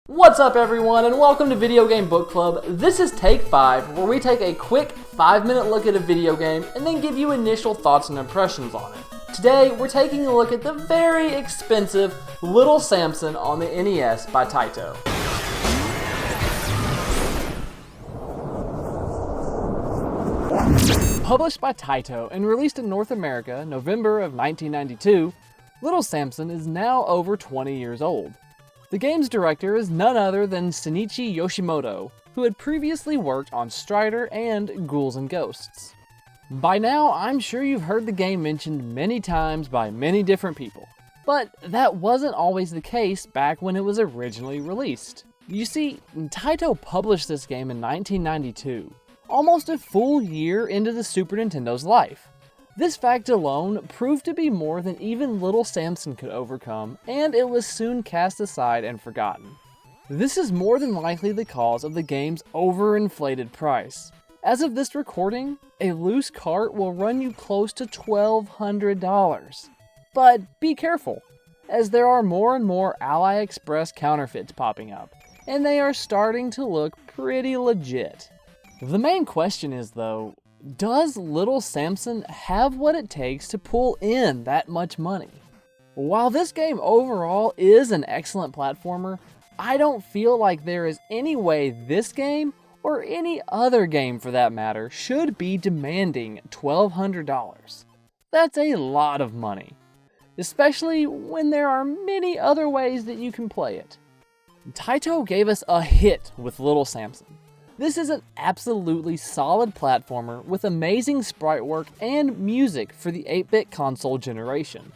What's up everyone, and welcome to Video Game Book Club. This is Take 5, where we take a quick 5-minute look at a video game and then give you initial thoughts and impressions on it. Today, we're taking a look at the very expensive Little Samson on the NES by Taito. Published by Taito and released in North America November of 1992, Little Samson is now over 20 years old. The game's director is none other than Shinichi Yoshimoto, who had previously worked on Strider and Ghouls and Ghosts. By now, I'm sure you've heard the game mentioned many times by many different people, but that wasn't always the case back when it was originally released. You see, Taito published this game in 1992, almost a full year into the Super Nintendo's life. This fact alone proved to be more than even Little Samson could overcome, and it was soon cast aside and forgotten. This is more than likely the cause of the game's overinflated price. As of this recording, a loose cart will run you close to $1,200. But be careful, as there are more and more AliExpress counterfeits popping up, and they are starting to look pretty legit. The main question is though, does Little Samson have what it takes to pull in that much money? While this game overall is an excellent platformer, I don't feel like there is any way this game, or any other game for that matter, should be demanding $1,200. That's a lot of money, especially when there are many other ways that you can play it. Taito gave us a hit with Little Samson. This is an absolutely solid platformer with amazing sprite work and music for the 8-bit console generation.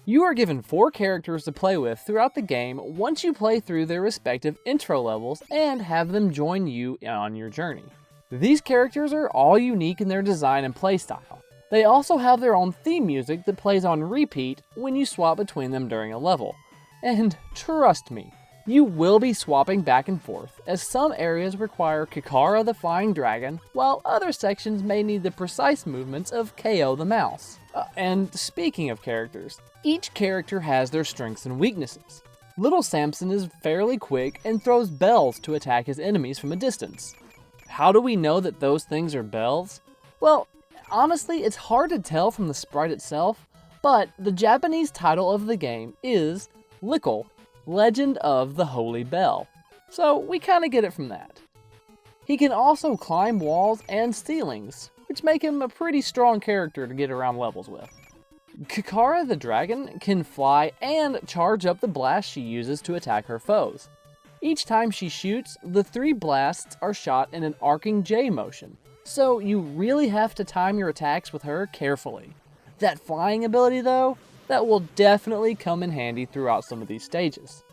You are given 4 characters to play with throughout the game once you play through their respective intro levels and have them join you on your journey. These characters are all unique in their design and playstyle. They also have their own theme music that plays on repeat when you swap between them during a level. And trust me, you will be swapping back and forth, as some areas require Kakara the Flying Dragon, while other sections may need the precise movements of KO the Mouse. And speaking of characters, each character has their strengths and weaknesses. Little Samson is fairly quick and throws bells to attack his enemies from a distance. How do we know that those things are bells? Well, honestly, it's hard to tell from the sprite itself, but the Japanese title of the game is Little Legend of the Holy Bell, so we kinda get it from that. He can also climb walls and ceilings, which make him a pretty strong character to get around levels with. Kakara the dragon can fly and charge up the blast she uses to attack her foes. Each time she shoots, the 3 blasts are shot in an arcing J motion, so you really have to time your attacks with her carefully. That flying ability though, that will definitely come in handy throughout some of these stages.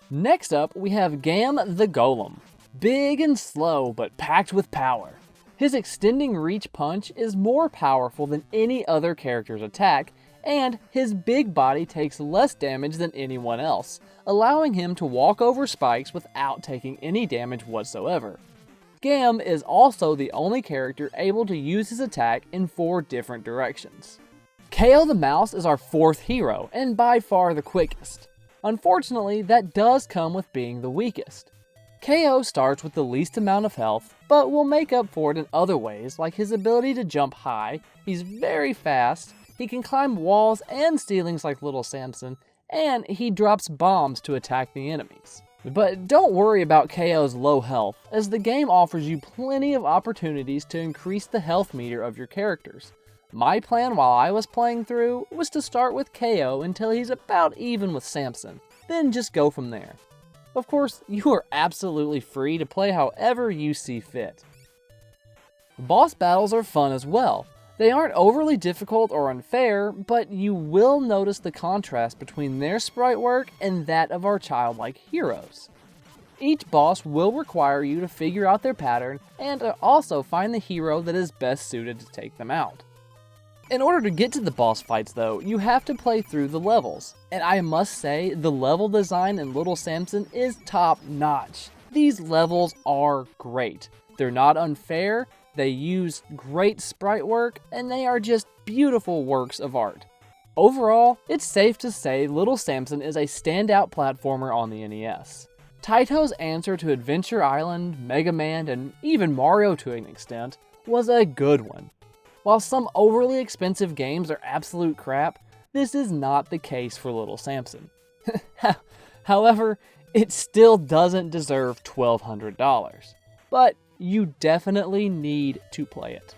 Next up, we have Gam the Golem. Big and slow, but packed with power. His extending reach punch is more powerful than any other character's attack, and his big body takes less damage than anyone else, allowing him to walk over spikes without taking any damage whatsoever. Gam is also the only character able to use his attack in 4 different directions. KO the Mouse is our 4th hero, and by far the quickest. Unfortunately, that does come with being the weakest. KO starts with the least amount of health, but will make up for it in other ways, like his ability to jump high, he's very fast, he can climb walls and ceilings like Little Samson, and he drops bombs to attack the enemies. But don't worry about KO's low health, as the game offers you plenty of opportunities to increase the health meter of your characters. My plan while I was playing through was to start with KO until he's about even with Samson, then just go from there. Of course, you are absolutely free to play however you see fit. Boss battles are fun as well. They aren't overly difficult or unfair, but you will notice the contrast between their sprite work and that of our childlike heroes. Each boss will require you to figure out their pattern and also find the hero that is best suited to take them out. In order to get to the boss fights though, you have to play through the levels, and I must say the level design in Little Samson is top notch. These levels are great. They're not unfair, they use great sprite work, and they are just beautiful works of art. Overall, it's safe to say Little Samson is a standout platformer on the NES. Taito's answer to Adventure Island, Mega Man, and even Mario to an extent was a good one. While some overly expensive games are absolute crap, this is not the case for Little Samson. However, it still doesn't deserve $1,200, but you definitely need to play it.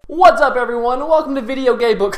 What's up, everyone? Welcome to Video Game Book.